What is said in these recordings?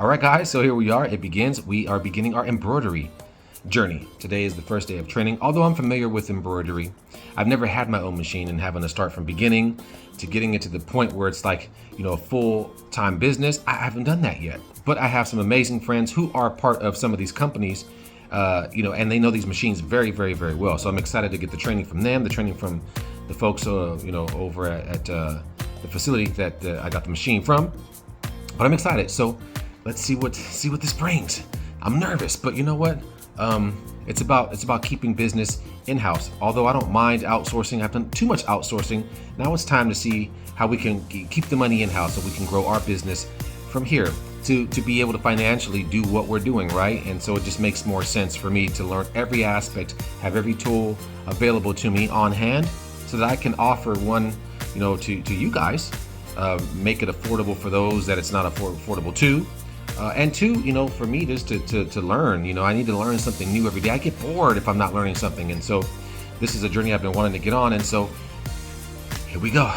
All right, guys, so here we are. It begins. We are beginning our embroidery journey. Today is the first day of training. Although I'm familiar with embroidery, I've never had my own machine, and having to start from beginning to getting it to the point where it's like, a full-time business, I haven't done that yet. But I have some amazing friends who are part of some of these companies, and they know these machines very, very, very well. So I'm excited to get the training from them, the training from the folks, over at the facility that I got the machine from. But I'm excited. So let's see what this brings. I'm nervous, but you know what? It's about keeping business in-house. Although I don't mind outsourcing, I've done too much outsourcing. Now it's time to see how we can keep the money in-house so we can grow our business from here to be able to financially do what we're doing, right? And so it just makes more sense for me to learn every aspect, have every tool available to me on hand so that I can offer one, to you guys, make it affordable for those that it's not affordable to. And two, for me, just to learn, I need to learn something new every day. I get bored if I'm not learning something. And so this is a journey I've been wanting to get on. And so here we go.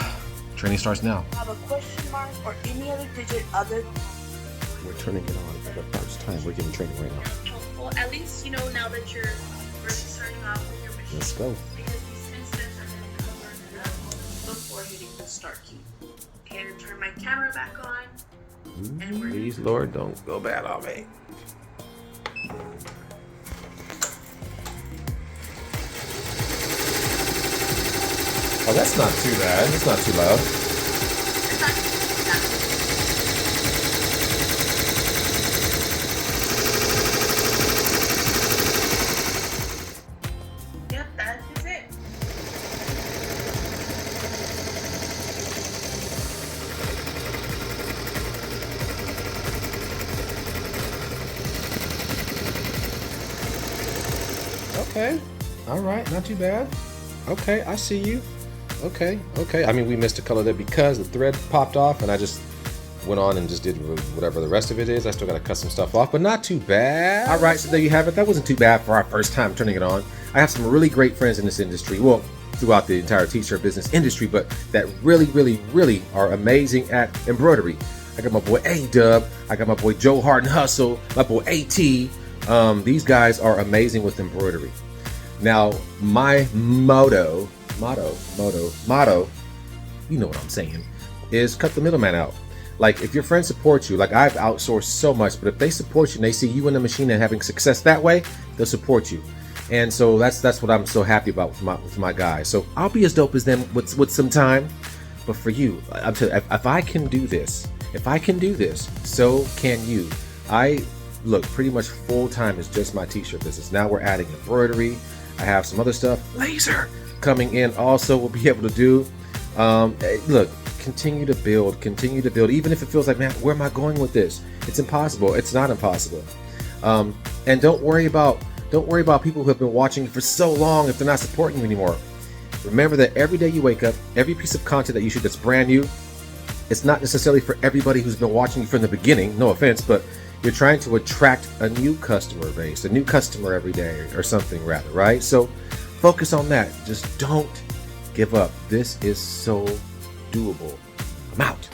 Training starts now. Have a question mark or any other digit other. We're turning it on for the first time. We're getting training right now. Well, at least now that you're really starting off with your machine. Let's go. Because these 10 steps are going to cover it up before hitting the start key. Okay, I'm going to turn my camera back on. And we're Please, Lord, don't go bad on me. Oh, that's not too bad. That's not too loud. It's not that. Yep, that is it. Okay. All right. Not too bad. Okay. I see you. Okay. I mean, we missed a color there because the thread popped off, and I just went on and just did whatever the rest of it is. I still got to cut some stuff off, but not too bad. All right. So there you have it. That wasn't too bad for our first time turning it on. I have some really great friends in this industry. Well, throughout the entire t-shirt business industry, but that really, really, really are amazing at embroidery. I got my boy A-Dub. I got my boy Joe Harden Hustle. My boy A.T. These guys are amazing with embroidery. Now, my motto, you know what I'm saying, is cut the middleman out. Like, if your friends support you, like I've outsourced so much, but if they support you and they see you in the machine and having success that way, they'll support you. And so that's what I'm so happy about with my guys. So I'll be as dope as them with some time. But for you, I'm telling you, if I can do this, so can you. Look, pretty much full time is just my t-shirt business. Now we're adding embroidery. I have some other stuff, laser, coming in also we'll be able to do. Look, continue to build, even if it feels like, man, where am I going with this? It's impossible. It's not impossible. And don't worry about people who have been watching you for so long if they're not supporting you anymore. Remember that every day you wake up, every piece of content that you shoot that's brand new, it's not necessarily for everybody who's been watching you from the beginning, no offense, but you're trying to attract a new customer base, a new customer every day or something rather, right? So focus on that. Just don't give up. This is so doable. I'm out.